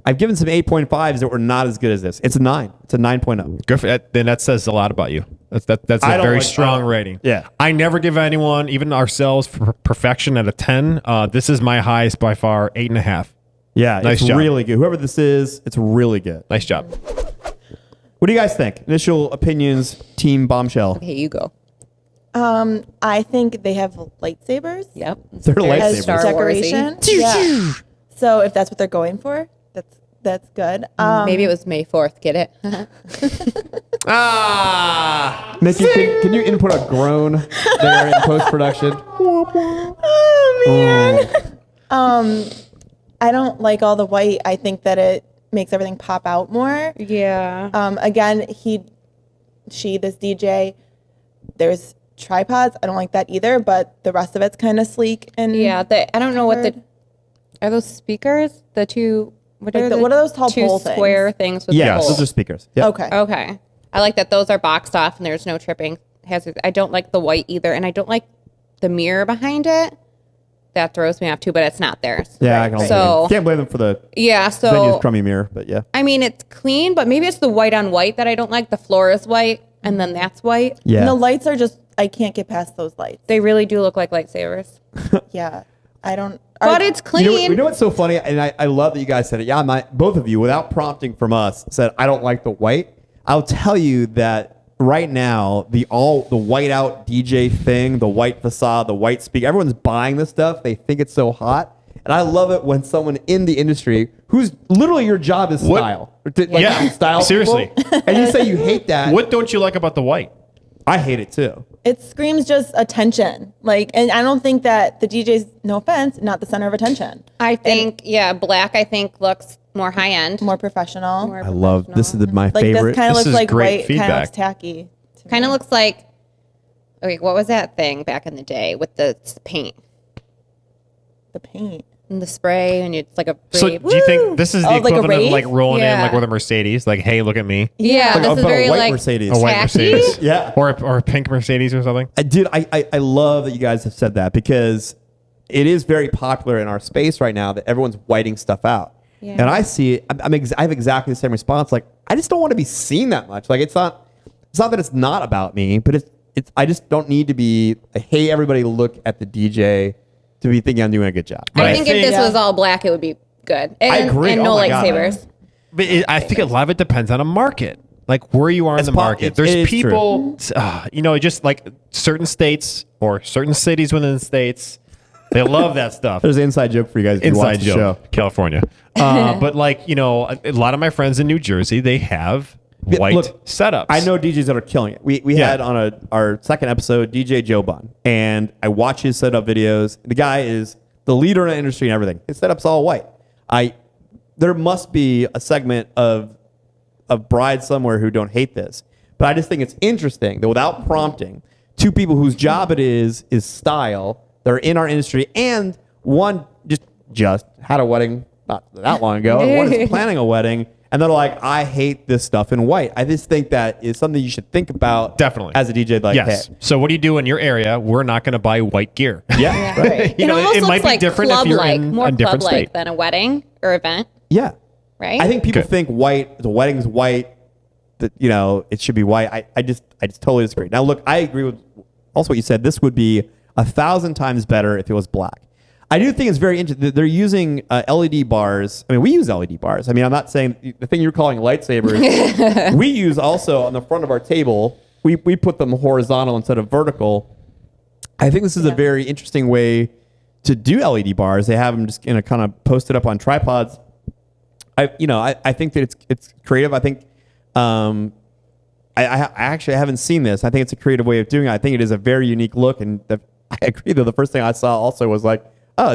I've given some 8.5s that were not as good as this. It's a 9. It's a 9.0. Good for that. Then that says a lot about you. That's a I don't very like- strong rating. Yeah. I never give anyone, even ourselves, for perfection at a 10. This is my highest by far, 8.5. Yeah, Nice it's job. really good. Whoever this is, it's really good. Nice job. What do you guys think? Initial opinions, Team Bombshell. Okay, you go. I think they have lightsabers Yep. They're Very lightsabers. as Star Wars-y. decoration. Yeah. So if that's what they're going for, that's good. Maybe it was May 4th. Get it? Mickey, can you input a groan there in post-production? Oh man. I don't like all the white. I think that it makes everything pop out more. Yeah. Again, this DJ, there's tripods. I don't like that either, but the rest of it's kind of sleek and Yeah. I don't know what are those speakers? The two. What Like are what are those tall two pole things? square things with Yes, the those are speakers. Yep. Okay. Okay. I like that those are boxed off and there's no tripping hazards. I don't like the white either, and I don't like the mirror behind it. That throws me off too, but it's not theirs. Yeah, I can also So- can't blame them for the Yeah, venue's so crummy mirror, but yeah. I mean it's clean, but maybe it's the white on white that I don't like. The floor is white and then that's white. Yeah. And the lights are just I can't get past those lights. They really do look like lightsabers. Yeah. I don't But it's clean. You know what's so funny? And I love that you guys said it. Yeah, both of you, without prompting from us, said, I don't like the white. I'll tell you that right now, the white out DJ thing, the white facade, the white speaker, everyone's buying this stuff. They think it's so hot. And I love it when someone in the industry, who's literally your job is style. Style seriously. People, and you say you hate that. What don't you like about the white? I hate it too. It screams just attention. And I don't think that the DJ's, no offense, not the center of attention. I think, black, I think, looks more high end. More professional. I love, this is my like favorite. This kind of looks like white, kind of feedback. looks tacky. Kind of looks like, okay, what was that thing back in the day with the paint? The paint. And the spray, and it's like a So rave. do you think this is the equivalent of like rolling in Yeah. like with a Mercedes? Like, hey, look at me. Yeah, Like, this is but very a white like Mercedes. A white tacky. Mercedes. Yeah. Or a pink Mercedes or something. Dude, I love that you guys have said that because it is very popular in our space right now that everyone's whiting stuff out. Yeah. And I see it. I have exactly the same response. Like, I just don't want to be seen that much. Like, it's not that it's not about me, but it's I just don't need to be, hey, everybody look at the DJ to be thinking I'm doing a good job. I think if this was all black, it would be good. And, I agree. And Oh no my God. lightsabers. But I think a lot of it depends on a market, like where you are in the market. it There's is people, just like certain states or certain cities within the states, they love that stuff. There's an inside joke for you guys if you Inside watch the show. joke, California. But a lot of my friends in New Jersey, they have white setups. I know DJs that are killing it. We had on our second episode DJ Joe Bun, and I watch his setup videos. The guy is the leader in the industry and everything. His setup's all white. There must be a segment of brides somewhere who don't hate this, but I just think it's interesting that without prompting, two people whose job it is style. They're in our industry, and one just had a wedding not that long ago, and one is planning a wedding. And they're like, I hate this stuff in white. I just think that is something you should think about. Definitely. As a DJ, like, yes. hey. So what do you do in your area? We're not going to buy white gear. Yeah. Right. It almost it looks might be like different if you're club-like, in more a different club-like state. than a wedding or event, Yeah. right? I think people think white, the wedding's white, that, it should be white. I just totally disagree. Now, look, I agree with also what you said. This would be 1,000 times better if it was black. I do think it's very interesting. They're using LED bars. I mean, we use LED bars. I mean, I'm not saying the thing you're calling lightsabers. We use also on the front of our table. We put them horizontal instead of vertical. I think this is a very interesting way to do LED bars. They have them just kind of posted up on tripods. I think that it's creative. I think I actually haven't seen this. I think it's a creative way of doing it. I think it is a very unique look, and I agree that the first thing I saw also was like, oh,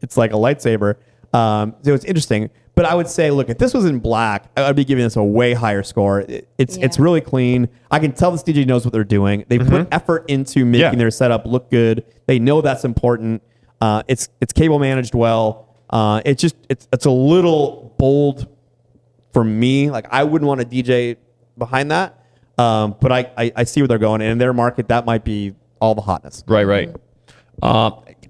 it's like a lightsaber. So it's interesting. But I would say, look, if this was in black, I would be giving this a way higher score. It's really clean. I can tell this DJ knows what they're doing. They put effort into making their setup look good. They know that's important. It's cable managed well. It's a little bold for me. Like, I wouldn't want a DJ behind that. But I see where they're going. And in their market, that might be all the hotness. Right.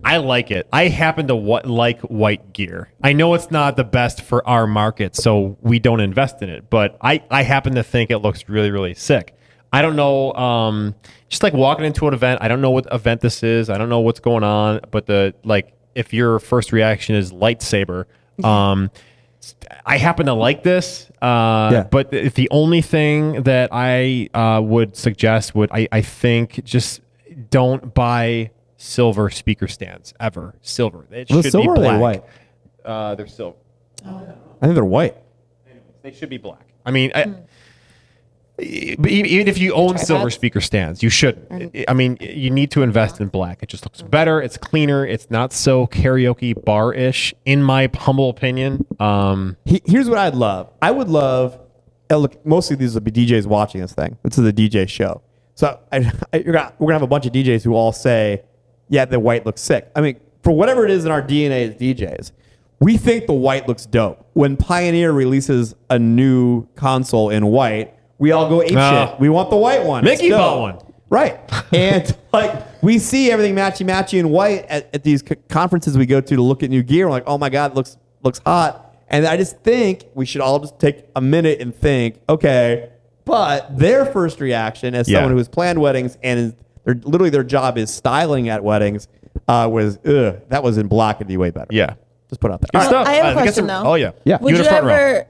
I like it. I happen to like white gear. I know it's not the best for our market, so we don't invest in it. But I happen to think it looks really, really sick. I don't know. Just like walking into an event, I don't know what event this is. I don't know what's going on. But if your first reaction is lightsaber, I happen to like this. But if the only thing that I would suggest I think just don't buy silver speaker stands ever. Silver. It should silver be black. Or are they white? They're silver. I think they're white. They should be black. I mean, even if you own silver speaker stands, you shouldn't. I mean, you need to invest in black. It just looks better. It's cleaner. It's not so karaoke bar-ish, in my humble opinion. Here's what I'd love. I would love. Look, mostly these will be DJs watching this thing. This is a DJ show. So we're gonna have a bunch of DJs who all say, yeah, the white looks sick. I mean, for whatever it is in our DNA as DJs, we think the white looks dope. When Pioneer releases a new console in white, we all go apeshit. We want the white one. Mickey bought one. Right. And we see everything matchy in white at these conferences we go to look at new gear. We're like, oh my God, it looks hot. And I just think we should all just take a minute and think, okay, but their first reaction as someone who has planned weddings and literally their job is styling at weddings, that was in black would be way better. Yeah. Just put it out there. Good stuff. I have a think question, it's though. Oh, yeah. Yeah. Would You you in the front row. ever,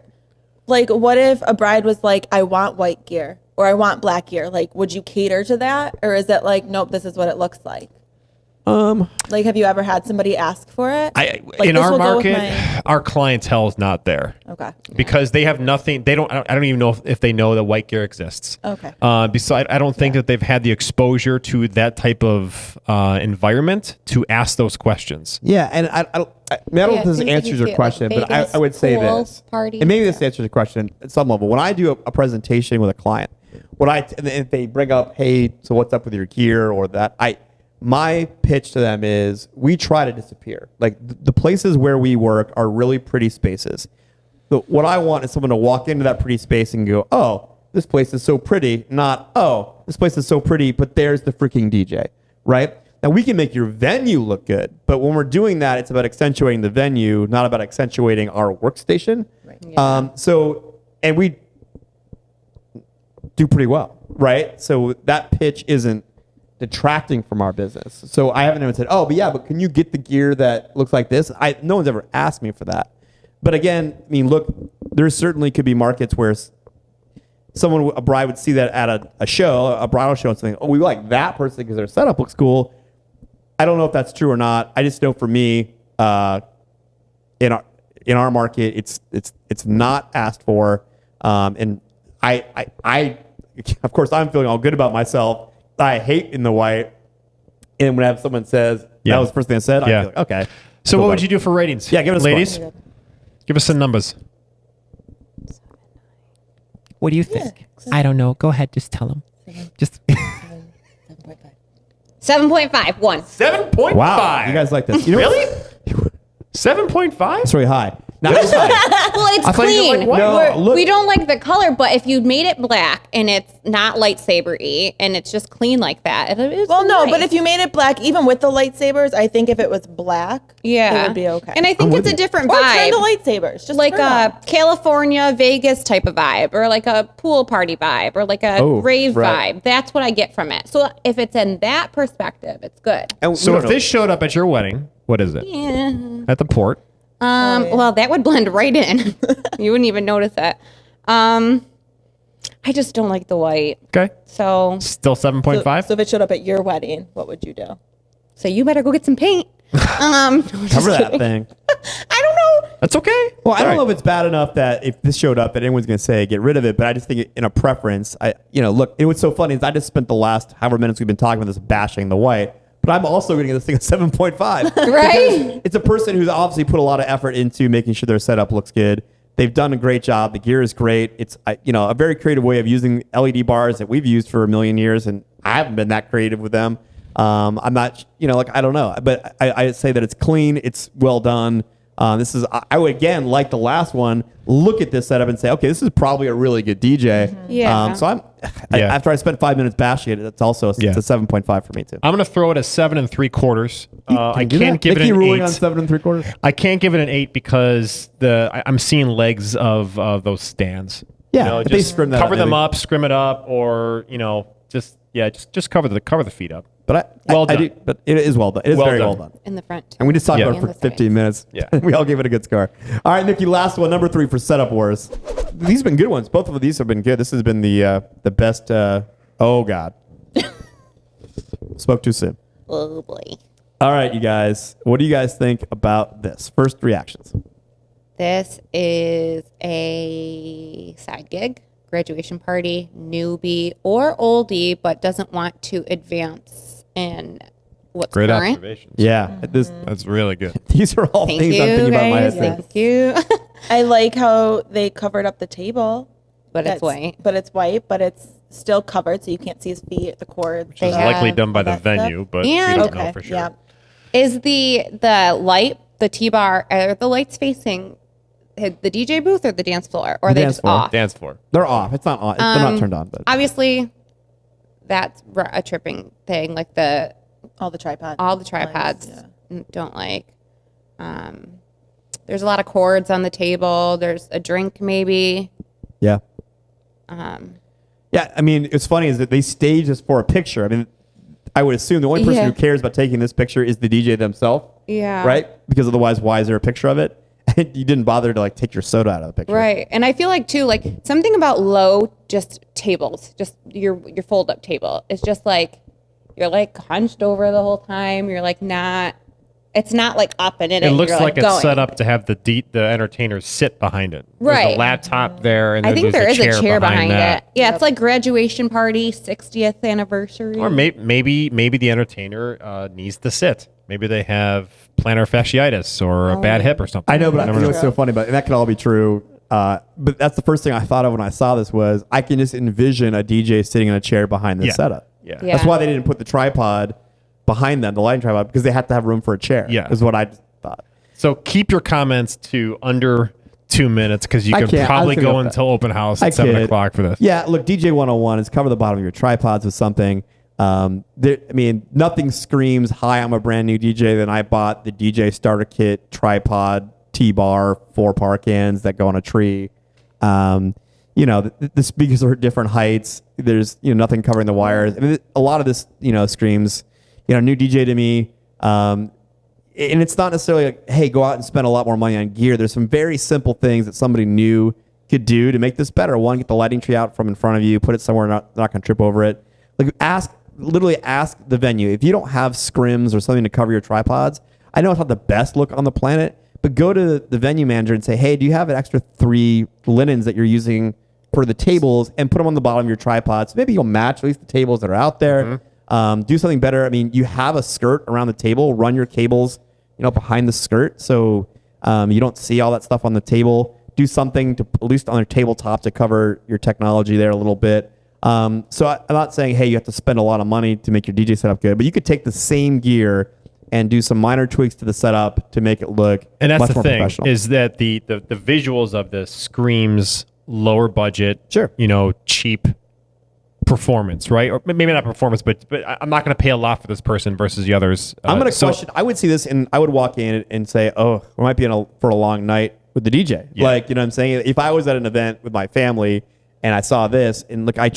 like, what if a bride was like, I want white gear or I want black gear? Like, would you cater to that? Or is it like, nope, this is what it looks like? Like, have you ever had somebody ask for it? Like, In this our will go with market, our clientele is not there. Okay. Because they have nothing. I don't even know if they know that white gear exists. Okay. Besides, I don't think that they've had the exposure to that type of environment to ask those questions. Yeah, and I don't know if this answers your question, but I would say this. Party. And maybe this answers your question at some level. When I do a presentation with a client, and if they bring up, hey, so what's up with your gear or that, my pitch to them is we try to disappear. Like the places where we work are really pretty spaces. But what I want is someone to walk into that pretty space and go, oh, this place is so pretty, not, oh, this place is so pretty, but there's the freaking DJ, right? Now we can make your venue look good, but when we're doing that, it's about accentuating the venue, not about accentuating our workstation. Right. Yeah. And we do pretty well, right? So that pitch isn't detracting from our business. So I haven't even said, but can you get the gear that looks like this? No one's ever asked me for that. But again, I mean, look, there certainly could be markets where a bride would see that at a show, a bridal show, and something. Oh, we like that person because their setup looks cool. I don't know if that's true or not. I just know for me, in our market, it's not asked for, and I of course I'm feeling all good about myself. I hate in the white, and when I have someone says that was the first thing I said, I feel like, okay. So what would you do for ratings? Yeah, give us ladies. Give us some numbers. What do you think? I don't know. Go ahead. Just tell them. Just 7.5. 1. 7.5. Wow, you guys like this? Really? 7.5? It's really high. Not this high. Well, it's clean. Look. We don't like the color, but if you made it black and it's not lightsaber-y and it's just clean like that, it is nice. But if you made it black, even with the lightsabers, I think if it was black, it would be okay. And I think it's a different or vibe. turn the lightsabers, just like turn them. a California, Vegas type of vibe, or like a pool party vibe, or like a rave vibe. That's what I get from it. So if it's in that perspective, it's good. So if this showed up at your wedding, what is it? Yeah. At the port. Well, that would blend right in. You wouldn't even notice it. I just don't like the white. Okay. So still 7.5. So if it showed up at your wedding, what would you do? So you better go get some paint. Cover that thing. I don't know. That's okay. Well, I don't know if it's bad enough that if this showed up that anyone's going to say get rid of it, but I just think in a preference, look, it was so funny is I just spent the last however minutes we've been talking about this bashing the white. But I'm also going to give this thing a 7.5. Right? It's a person who's obviously put a lot of effort into making sure their setup looks good. They've done a great job. The gear is great. It's a very creative way of using LED bars that we've used for a million years, and I haven't been that creative with them. I'm not, I don't know. But I say that it's clean. It's well done. I would, again, like the last one, look at this setup and say, okay, this is probably a really good DJ. Mm-hmm. Yeah. So after I spent 5 minutes bashing it, it's also it's a 7.5 for me too. I'm going to throw it a 7 3/4. I do can't that? give it Mickey an ruling 8. on 7 3/4. I can't give it an 8 because I'm seeing legs of those stands. Yeah, if they just scrim that cover up, them maybe. up, scrim it up, or just cover the feet up. But well done. but it is well done. It is Well very done. well done. In the front. And we just talked Yeah. about it And for the 15 minutes. Yeah. We all gave it a good score. All right, Nikki, last one, number 3 for Setup Wars. These have been good ones. Both of these have been good. This has been the best. Oh, God. Spoke too soon. Oh, boy. All right, you guys. What do you guys think about this? First reactions. This is a side gig, graduation party, newbie or oldie, but doesn't want to advance in what's Great current. observations. Yeah. That's really good. These are all Thank things you, I'm thinking about in my guys. head. Thank you. I like how they covered up the table. But it's white. But it's white, but it's still covered, so you can't see his feet, the cords. They It's have likely done by the that stuff. venue, but we And- don't know Okay, for sure. yeah. Is the light, the T-bar, are the lights facing the DJ booth or the dance floor? Or are they Dance just floor. off? Dance floor. They're off. It's not on. They're not turned on. But Obviously, that's a tripping thing. Like All the tripods. all the tripods Yeah. don't like. There's a lot of cords on the table. There's a drink maybe. yeah. Yeah, I mean, it's funny is that they staged this for a picture. I mean, I would assume the only person who cares about taking this picture is the DJ themselves. Yeah. Right? Because otherwise, why is there a picture of it? And you didn't bother to like take your soda out of the picture. Right. And I feel like too, like something about low just tables, just your fold up table. It's just like you're like hunched over the whole time. You're like it's not like up and in it. It looks like it's going. set up to have the entertainers sit behind it. Right. There's a laptop there, and I think there is a chair behind that. it. Yeah, it's like graduation party, 60th anniversary. Or maybe the entertainer needs to sit. Maybe they have plantar fasciitis or a bad hip or something. I know, but I know what's so funny, but that could all be true. But that's the first thing I thought of when I saw this was I can just envision a DJ sitting in a chair behind this setup. Yeah. That's why they didn't put the tripod behind them, the lighting tripod, because they had to have room for a chair. Yeah. Is what I thought. So keep your comments to under 2 minutes because you can probably go until open house at 7 o'clock for this. Yeah, look, DJ 101 is cover the bottom of your tripods with something. Nothing screams, hi, I'm a brand new DJ, than I bought the DJ starter kit, tripod, T-bar, 4 park ends that go on a tree. The speakers are at different heights. There's, nothing covering the wires. I mean, a lot of this, screams, new DJ to me. And it's not necessarily like, hey, go out and spend a lot more money on gear. There's some very simple things that somebody new could do to make this better. One, get the lighting tree out from in front of you, put it somewhere not going to trip over it. Like literally ask the venue. If you don't have scrims or something to cover your tripods, I know it's not the best look on the planet, but go to the venue manager and say, hey, do you have an extra 3 linens that you're using for the tables, and put them on the bottom of your tripods. Maybe you'll match at least the tables that are out there. Do something better. I mean, you have a skirt around the table. Run your cables, behind the skirt, so you don't see all that stuff on the table. Do something to at least on your tabletop to cover your technology there a little bit. So I'm not saying, hey, you have to spend a lot of money to make your DJ setup good, but you could take the same gear and do some minor tweaks to the setup to make it look and that's much the more thing professional. Is that the visuals of this screams lower budget, cheap performance, right? Or maybe not performance, but I'm not going to pay a lot for this person versus the others. I'm going to question. I would see this and I would walk in and say, oh, we might be for a long night with the DJ. Yeah. Like, you know what I'm saying? If I was at an event with my family and I saw this, and look, I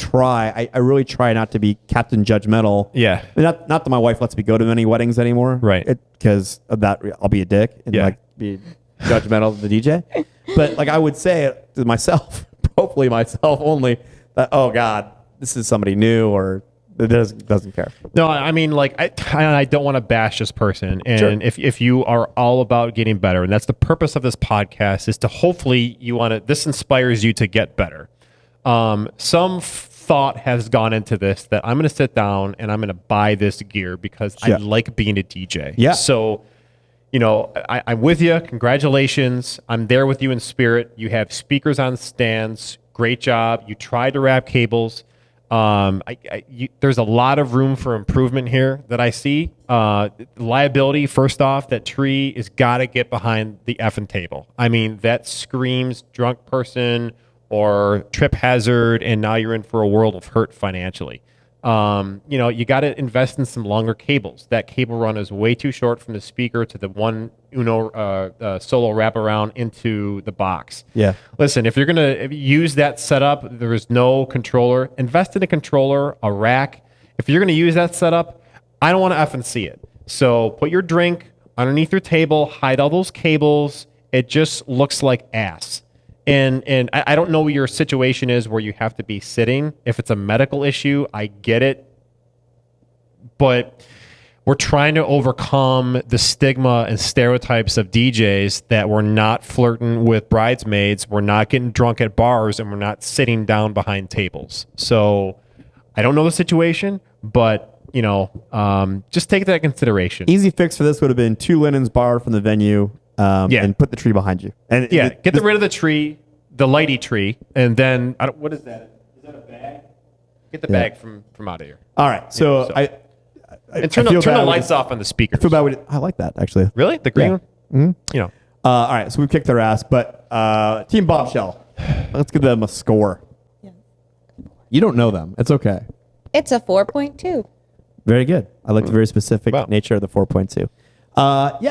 really try not to be captain judgmental. Yeah. I mean, not that my wife lets me go to many weddings anymore. Right. Because of that, I'll be a dick and be judgmental of the DJ. But like I would say to myself, hopefully myself only, that, oh God, this is somebody new or that doesn't care. No, I mean, like, I don't want to bash this person. And if you are all about getting better, and that's the purpose of this podcast, is to hopefully this inspires you to get better. Some thought has gone into this that I'm going to sit down and I'm going to buy this gear because I like being a DJ. Yeah. So, I'm with you. Congratulations. I'm there with you in spirit. You have speakers on stands. Great job. You tried to wrap cables. There's a lot of room for improvement here that I see. Liability, first off, that tree is got to get behind the effing table. I mean, that screams drunk person or trip hazard, and now you're in for a world of hurt financially. You got to invest in some longer cables. That cable run is way too short from the speaker to the one solo wraparound into the box. Yeah. Listen, if you're going to use that setup, there is no controller. Invest in a controller, a rack. If you're going to use that setup, I don't want to effing see it. So put your drink underneath your table, hide all those cables. It just looks like ass. And I don't know what your situation is where you have to be sitting. If it's a medical issue, I get it. But we're trying to overcome the stigma and stereotypes of DJs that we're not flirting with bridesmaids, we're not getting drunk at bars, and we're not sitting down behind tables. So I don't know the situation, but just take that into consideration. Easy fix for this would have been 2 linens borrowed from the venue. And put the tree behind you. And get rid of the tree, the lighty tree, and then what is that? Is that a bag? Get the bag from out of here. All right, so I turn the lights off on the speakers. I feel bad. I like that actually. Really, the green one? Mm-hmm. All right, so we've kicked their ass, but Team Bombshell, let's give them a score. Yeah. You don't know them. It's okay. It's a 4.2. Very good. I like the very specific nature of the 4.2.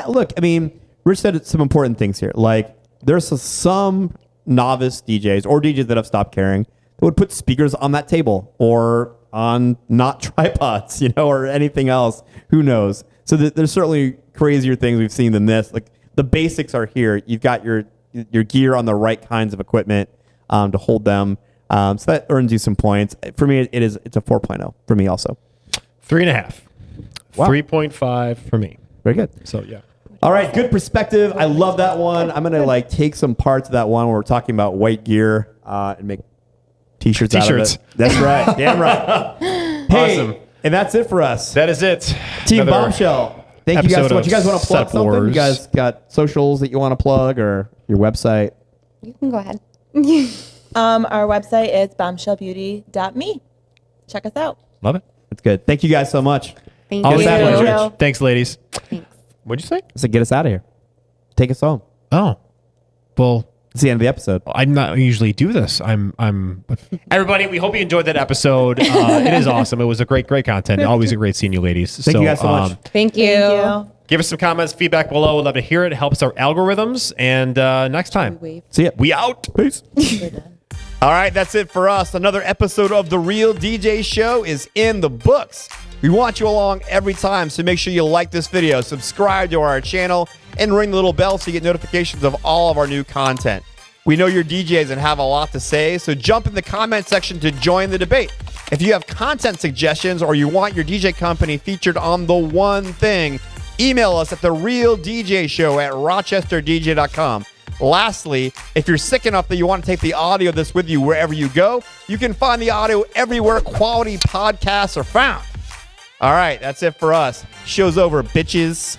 Look, I mean, Rich said some important things here. Like, there's some novice DJs or DJs that have stopped caring that would put speakers on that table or on not tripods, or anything else. Who knows? So there's certainly crazier things we've seen than this. Like the basics are here. You've got your gear on the right kinds of equipment to hold them. So that earns you some points. For me, it's a 4.0 for me also. 3.5. Wow. 3.5 for me. Very good. So yeah. All right, good perspective. I love that one. I'm gonna take some parts of that one where we're talking about white gear and make t-shirts out of it. That's right. Damn right. Hey, Awesome. And that's it for us. That is it. Team Another Bombshell. Thank you guys so much. You guys want to plug something? Wars. You guys got socials that you want to plug or your website? You can go ahead. Our website is bombshellbeauty.me. Check us out. Love it. That's good. Thank you guys so much. Thank Always you. happy, Rich. Thanks, ladies. Thanks. What'd you say? I said get us out of here. Take us home. Oh, well, It's the end of the episode. I not usually do this. Everybody, we hope you enjoyed that episode. It is awesome. It was a great content. Always a great seeing you, ladies. Thank you guys so much. Thank you. Give us some comments, feedback below. We'd love to hear it. It helps our algorithms. And next time, See ya. we out. Peace. All right, that's it for us. Another episode of The Real DJ Show is in the books. We want you along every time, so make sure you like this video, subscribe to our channel, and ring the little bell so you get notifications of all of our new content. We know you're DJs and have a lot to say, so jump in the comment section to join the debate. If you have content suggestions or you want your DJ company featured on The One Thing, email us at TheRealDJShow@rochesterdj.com. Lastly, if you're sick enough that you want to take the audio of this with you wherever you go, you can find the audio everywhere quality podcasts are found. All right, that's it for us. Show's over, bitches.